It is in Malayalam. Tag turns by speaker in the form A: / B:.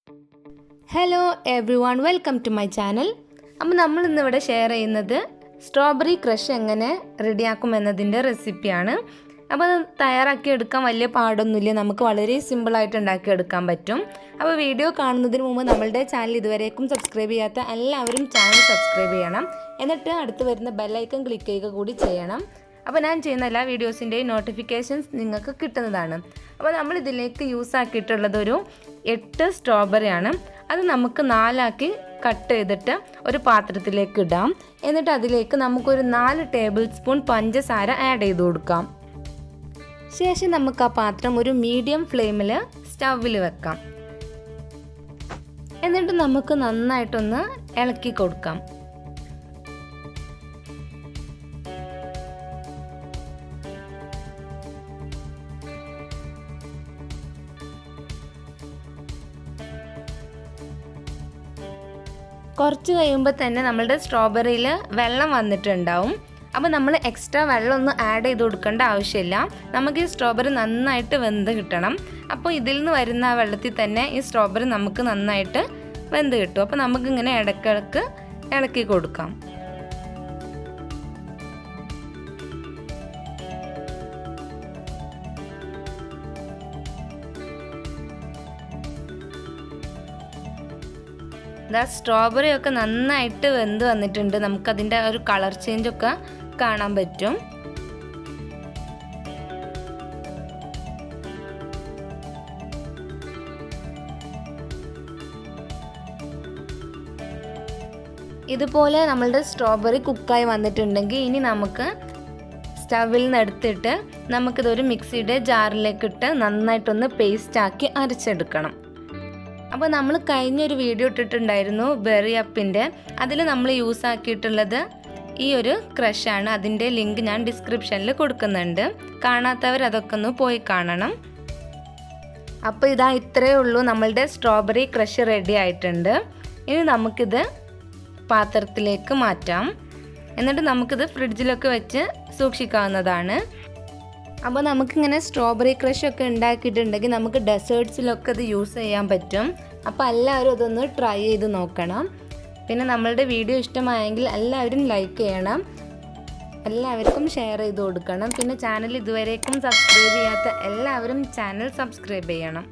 A: Hello everyone, welcome to my channel. അപ്പോൾ നമ്മൾ ഇന്നിവിടെ ഷെയർ ചെയ്യുന്നത് സ്ട്രോബെറി ക്രഷ് എങ്ങനെ റെഡിയാക്കുമെന്നതിൻ്റെ റെസിപ്പിയാണ്. അപ്പോൾ അത് തയ്യാറാക്കി എടുക്കാൻ വലിയ പാടൊന്നുമില്ല, നമുക്ക് വളരെ സിമ്പിളായിട്ട് ഉണ്ടാക്കിയെടുക്കാൻ പറ്റും. അപ്പോൾ വീഡിയോ കാണുന്നതിന് മുമ്പ് നമ്മളുടെ ചാനൽ ഇതുവരേക്കും സബ്സ്ക്രൈബ് ചെയ്യാത്ത എല്ലാവരും ചാനൽ സബ്സ്ക്രൈബ് ചെയ്യണം. എന്നിട്ട് അടുത്ത് വരുന്ന ബെല്ലൈക്കൺ ക്ലിക്ക് ചെയ്യുക കൂടി ചെയ്യണം. അപ്പോൾ ഞാൻ ചെയ്യുന്ന എല്ലാ വീഡിയോസിൻ്റെയും നോട്ടിഫിക്കേഷൻസ് നിങ്ങൾക്ക് കിട്ടുന്നതാണ്. അപ്പോൾ നമ്മൾ ഇതിലേക്ക് യൂസ് ആക്കിയിട്ടുള്ളത് ഒരു 8 സ്ട്രോബെറിയാണ്. അത് നമുക്ക് 4 ആക്കി കട്ട് ചെയ്തിട്ട് ഒരു പാത്രത്തിലേക്ക് ഇടാം. എന്നിട്ട് അതിലേക്ക് നമുക്കൊരു 4 ടേബിൾ സ്പൂൺ പഞ്ചസാര ആഡ് ചെയ്ത് കൊടുക്കാം. ശേഷം നമുക്ക് ആ പാത്രം ഒരു മീഡിയം ഫ്ലെയിമിൽ സ്റ്റൗവിൽ വെക്കാം. എന്നിട്ട് നമുക്ക് നന്നായിട്ടൊന്ന് ഇളക്കി കൊടുക്കാം. കുറച്ച് കഴിയുമ്പോൾ തന്നെ നമ്മളുടെ സ്ട്രോബെറിയിൽ വെള്ളം വന്നിട്ടുണ്ടാവും. അപ്പോൾ നമ്മൾ എക്സ്ട്രാ വെള്ളമൊന്നും ആഡ് ചെയ്ത് കൊടുക്കേണ്ട ആവശ്യമില്ല. നമുക്ക് ഈ സ്ട്രോബെറി നന്നായിട്ട് വെന്ത് കിട്ടണം. അപ്പോൾ ഇതിൽ നിന്ന് വരുന്ന ആ വെള്ളത്തിൽ തന്നെ ഈ സ്ട്രോബെറി നമുക്ക് നന്നായിട്ട് വെന്ത് കിട്ടും. അപ്പോൾ നമുക്കിങ്ങനെ ഇടയ്ക്കിടയ്ക്ക് ഇളക്കി കൊടുക്കാം. സ്ട്രോബെറി ഒക്കെ നന്നായിട്ട് വെന്ത് വന്നിട്ടുണ്ട്. നമുക്കതിൻ്റെ ഒരു കളർ ചേഞ്ച് ഒക്കെ കാണാൻ പറ്റും. ഇതുപോലെ നമ്മളുടെ സ്ട്രോബെറി കുക്കായി വന്നിട്ടുണ്ടെങ്കിൽ ഇനി നമുക്ക് സ്റ്റവിൽ നിന്ന് എടുത്തിട്ട് നമുക്കിതൊരു മിക്സിയുടെ ജാറിലേക്ക് ഇട്ട് നന്നായിട്ടൊന്ന് പേസ്റ്റാക്കി അരച്ചെടുക്കണം. അപ്പോൾ നമ്മൾ കഴിഞ്ഞൊരു വീഡിയോ ഇട്ടിട്ടുണ്ടായിരുന്നു ബെറി അപ്പിൻ്റെ. അതിൽ നമ്മൾ യൂസ് ആക്കിയിട്ടുള്ളത് ഈ ഒരു ക്രഷാണ്. അതിൻ്റെ ലിങ്ക് ഞാൻ ഡിസ്ക്രിപ്ഷനിൽ കൊടുക്കുന്നുണ്ട്. കാണാത്തവർ അതൊക്കെ ഒന്ന് പോയി കാണണം. അപ്പോൾ ഇതാ ഇത്രയേ ഉള്ളൂ, നമ്മളുടെ സ്ട്രോബെറി ക്രഷ് റെഡി ആയിട്ടുണ്ട്. ഇനി നമുക്കിത് പാത്രത്തിലേക്ക് മാറ്റാം. എന്നിട്ട് നമുക്കിത് ഫ്രിഡ്ജിലൊക്കെ വെച്ച് സൂക്ഷിക്കാവുന്നതാണ്. അപ്പോൾ നമുക്കിങ്ങനെ സ്ട്രോബെറി ക്രഷൊക്കെ ഉണ്ടാക്കിയിട്ടുണ്ടെങ്കിൽ നമുക്ക് ഡെസേർട്ട്സിലൊക്കെ ഇത് യൂസ് ചെയ്യാൻ പറ്റും. അപ്പോൾ എല്ലാവരും അതൊന്ന് ട്രൈ ചെയ്ത് നോക്കണം. പിന്നെ നമ്മളുടെ വീഡിയോ ഇഷ്ടമായെങ്കിൽ എല്ലാവരും ലൈക്ക് ചെയ്യണം, എല്ലാവർക്കും ഷെയർ ചെയ്ത് കൊടുക്കണം. പിന്നെ ചാനൽ ഇതുവരേക്കും സബ്സ്ക്രൈബ് ചെയ്യാത്ത എല്ലാവരും ചാനൽ സബ്സ്ക്രൈബ് ചെയ്യണം.